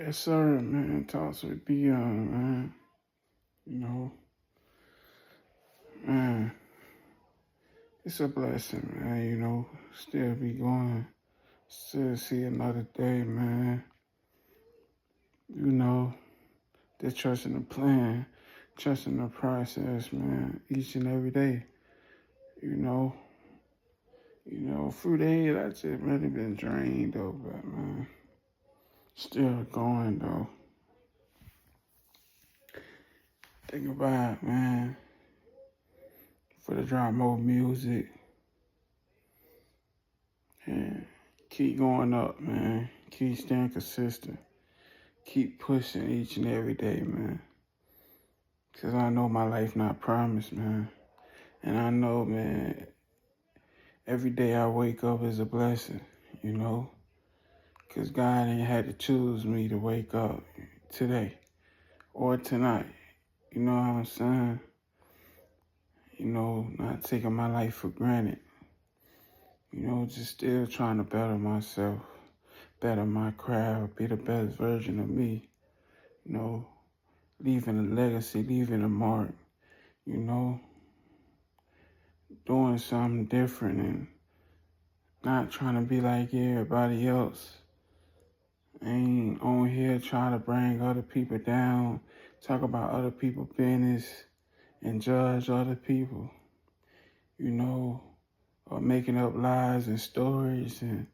Yes, sir, man. Talks with Dion, man. You know, man, it's a blessing, man. Still be going, still see another day, man. You know, just trusting the plan, trusting the process, man. Each and every day, you know, through the years, I just really been drained though, but man, still going though. Think about it, man. For the drop more music. And keep going up, man. Keep staying consistent. Keep pushing each and every day, man. Because I know my life not promised, man. And I know, man, every day I wake up is a blessing, you know. Because God ain't had to choose me to wake up today or tonight. You know what I'm saying? Not taking my life for granted. Just still trying to better myself, better my craft, be the best version of me. Leaving a legacy, leaving a mark, doing something different and not trying to be like everybody else. Ain't on here trying to bring other people down, talk about other people's business and judge other people, or making up lies and stories and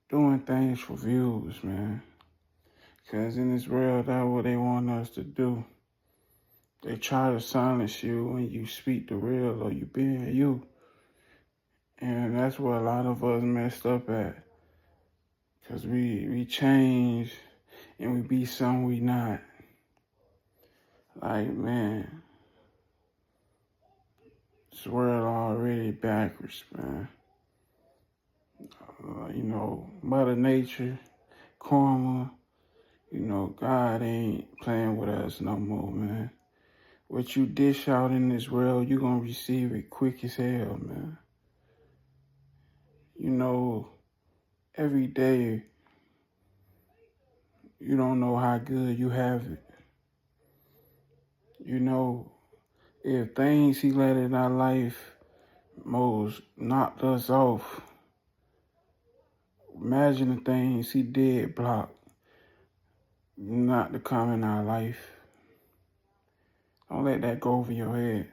doing things for views, man. Because in this world, that's what they want us to do. They try to silence you when you speak the real or you being you. And that's where a lot of us messed up at. Because we change and we be something we not. Like, man, this world already backwards, man. Mother Nature, karma, God ain't playing with us no more, man. What you dish out in this world, you gonna receive it quick as hell, man. Every day, you don't know how good you have it. If things he let in our life most knocked us off, imagine the things he did block not to come in our life. Don't let that go over your head.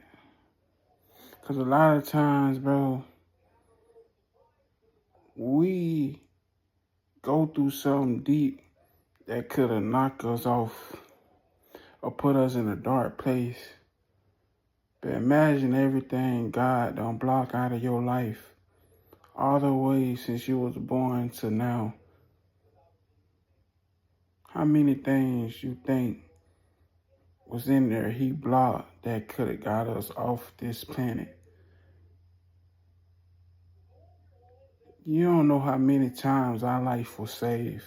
Because a lot of times, bro, we go through something deep that could have knocked us off or put us in a dark place. But imagine everything God done block out of your life all the way since you was born to now. How many things you think was in there he blocked that could have got us off this planet? You don't know how many times our life was saved.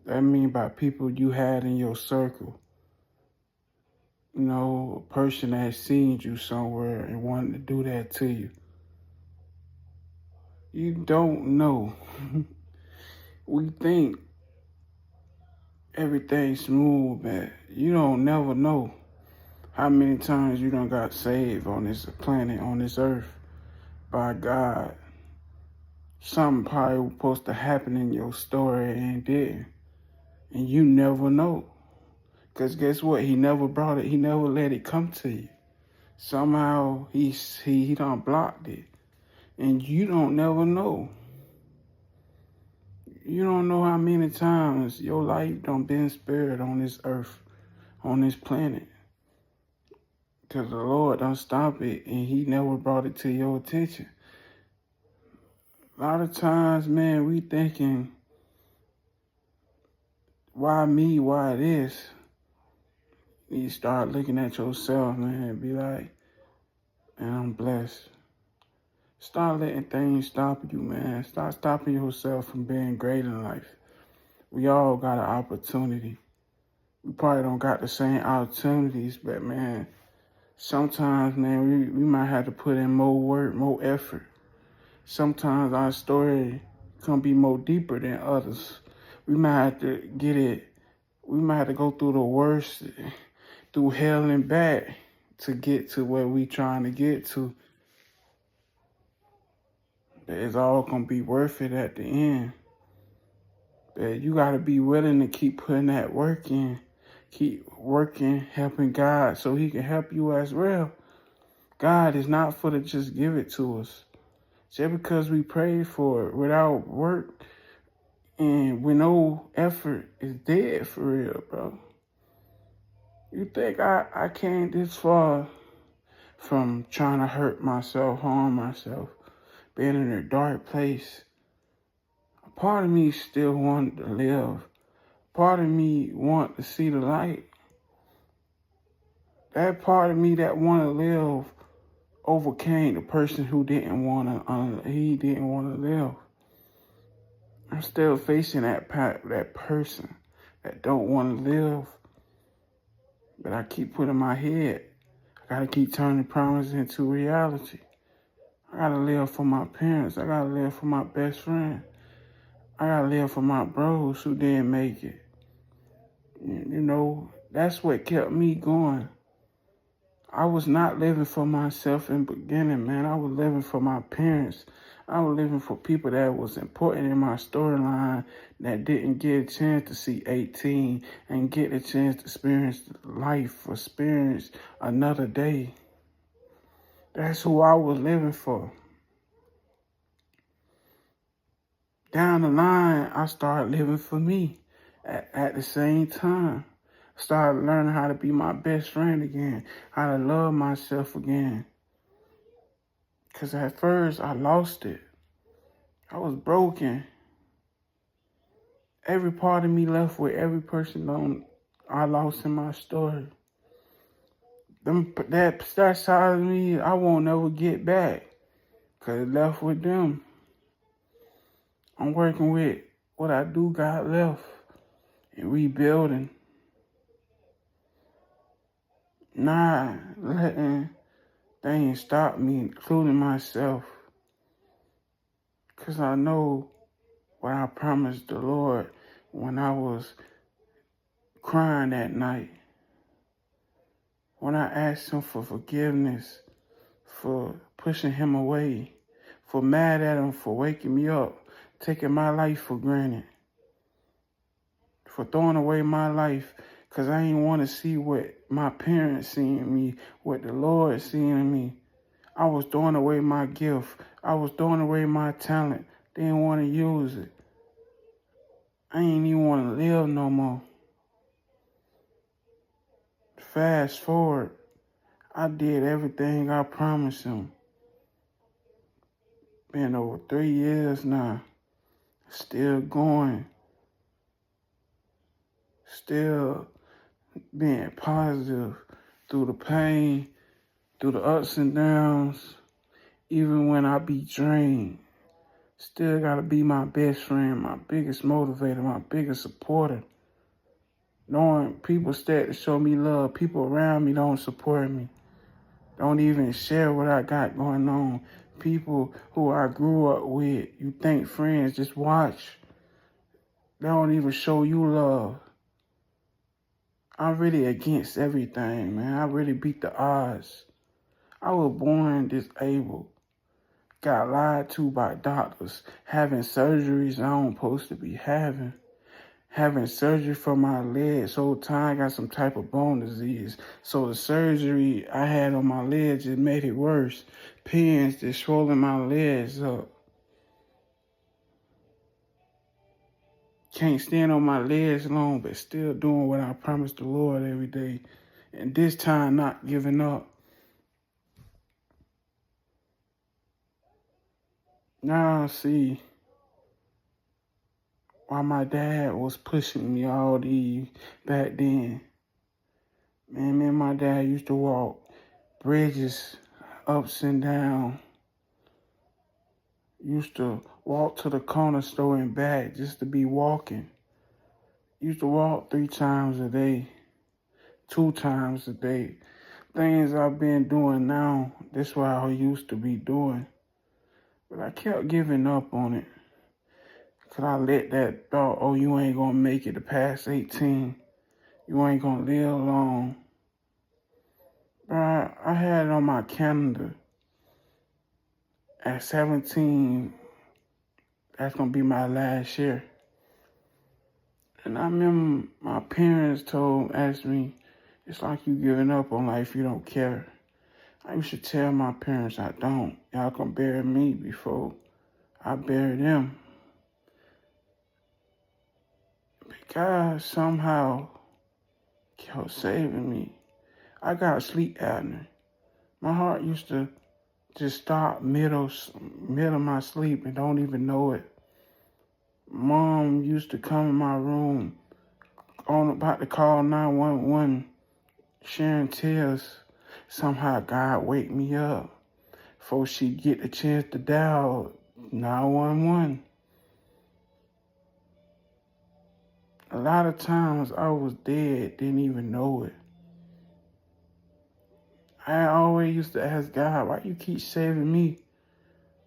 I mean by people you had in your circle. A person that seen you somewhere and wanted to do that to you. You don't know. We think everything's smooth, but you don't never know how many times you done got saved on this planet, on this earth, by God. Something probably was supposed to happen in your story and didn't. And you never know. Because guess what? He never brought it. He never let it come to you. Somehow he done blocked it. And you don't never know. You don't know how many times your life done been spared on this earth, on this planet. Because the Lord done stop it and he never brought it to your attention. A lot of times, man, we thinking, why me, why this? You start looking at yourself, man, and be like, man, I'm blessed. Start letting things stop you, man. Start stopping yourself from being great in life. We all got an opportunity. We probably don't got the same opportunities, but man, sometimes, man, we might have to put in more work, more effort. Sometimes our story can be more deeper than others. We might have to get it. We might have to go through the worst, through hell and back to get to where we trying to get to. But it's all gonna be worth it at the end. But you gotta be willing to keep putting that work in. Keep working, helping God so he can help you as well. God is not for to just give it to us. Just because we pray for it without work and with no effort is dead for real, bro. You think I came this far from trying to hurt myself, harm myself, being in a dark place? A part of me still wanted to live. Part of me want to see the light. That part of me that want to live overcame the person who didn't want to live. I'm still facing that person that don't want to live. But I keep putting my head. I gotta keep turning promise into reality. I gotta live for my parents. I gotta live for my best friend. I gotta live for my bros who didn't make it. You know, that's what kept me going. I was not living for myself in the beginning, man. I was living for my parents. I was living for people that was important in my storyline that didn't get a chance to see 18 and get a chance to experience life, experience another day. That's who I was living for. Down the line, I started living for me at the same time. I started learning how to be my best friend again, how to love myself again. Because at first, I lost it. I was broken. Every part of me left with every person I lost in my story. That side of me, I won't never get back. Because it left with them. I'm working with what I do got left and rebuilding. Not letting things stop me, including myself. Because I know what I promised the Lord when I was crying that night. When I asked him for forgiveness, for pushing him away, for mad at him for waking me up, taking my life for granted, for throwing away my life because I didn't want to see what my parents seen in me, what the Lord seen in me. I was throwing away my gift. I was throwing away my talent. Didn't want to use it. I ain't even want to live no more. Fast forward, I did everything I promised him. Been over 3 years now. Still going. Still being positive through the pain, through the ups and downs, even when I be drained. Still gotta be my best friend, my biggest motivator, my biggest supporter. Knowing people start to show me love, people around me don't support me. Don't even share what I got going on. People who I grew up with, you think friends, just watch. They don't even show you love. I'm really against everything, man. I really beat the odds. I was born disabled. Got lied to by doctors. Having surgeries I don't supposed to be having. Having surgery for my legs. Whole time I got some type of bone disease. So the surgery I had on my legs just made it worse. Pins just swollen my legs up. Can't stand on my legs long, but still doing what I promised the Lord every day. And this time not giving up. Now I see why my dad was pushing me all these back then. Man, me and my dad used to walk bridges ups and down. Used to walk to the corner store and back just to be walking. Used to walk 3 times a day, 2 times a day. Things I've been doing now, that's what I used to be doing. But I kept giving up on it. Could I let that thought, oh, you ain't gonna make it to past 18. You ain't gonna live long. Bro, I had it on my calendar. At 17, that's gonna be my last year. And I remember my parents asked me, it's like you giving up on life, you don't care. I used to tell my parents I don't. Y'all can bury me before I bury them. But God somehow kept saving me. I got sleep apnea. My heart used to just stop middle of my sleep and don't even know it. Mom used to come in my room about to call 911, sharing tears. Somehow God wake me up before she get the chance to dial 911. A lot of times I was dead, didn't even know it. I always used to ask God, why you keep saving me?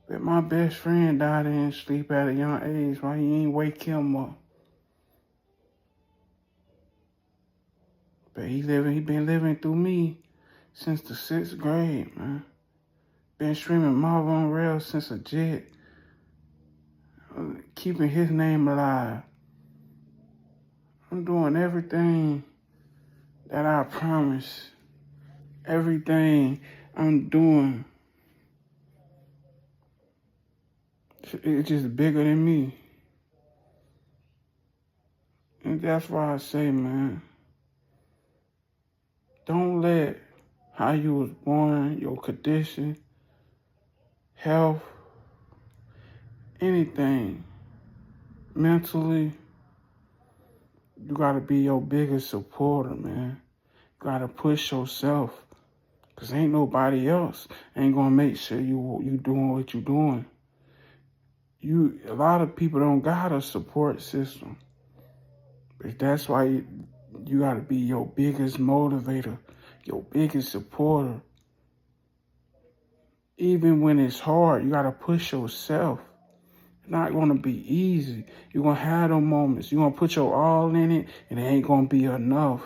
But my best friend died in sleep at a young age. Why you ain't wake him up? But he been living through me since the 6th grade, man. Been streaming Marvel on Rail since a jet. Keeping his name alive. I'm doing everything that I promised. Everything I'm doing, it's just bigger than me. And that's why I say, man, don't let how you was born, your condition, health, anything, mentally, you gotta be your biggest supporter, man. You gotta push yourself. Cause ain't nobody else ain't gonna make sure you doing what you doing. A lot of people don't got a support system. But that's why you gotta be your biggest motivator, your biggest supporter. Even when it's hard, you gotta push yourself. It's not gonna be easy. You're gonna have those moments. You're gonna put your all in it, and it ain't gonna be enough.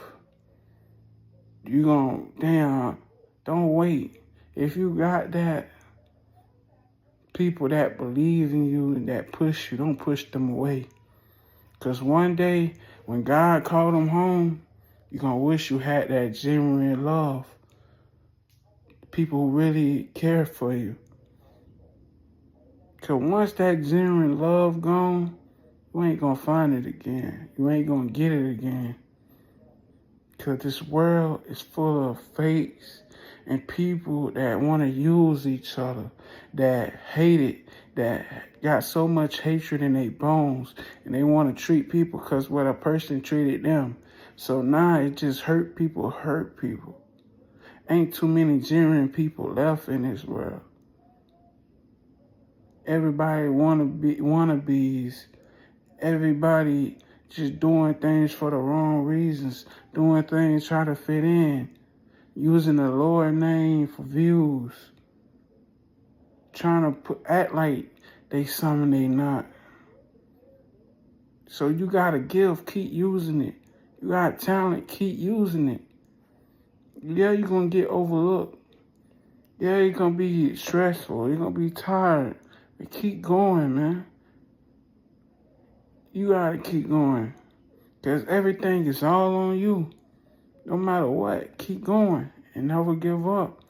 Don't wait. If you got that, people that believe in you and that push you, don't push them away. Because one day, when God called them home, you're going to wish you had that genuine love. People who really care for you. Because once that genuine love gone, you ain't going to find it again. You ain't going to get it again. Because this world is full of fakes and people that want to use each other, that hate it, that got so much hatred in their bones, and they want to treat people because what a person treated them. So now it just hurt people. Ain't too many genuine people left in this world. Everybody wannabes. Everybody just doing things for the wrong reasons, doing things try to fit in, using the Lord name for views, trying to act like they something they not. So you gotta keep using it. You got talent, keep using it. Yeah, you're gonna get overlooked. Yeah, you're gonna be stressful. You're gonna be tired. But keep going, man. You gotta keep going. Because everything is all on you. No matter what, keep going and never give up.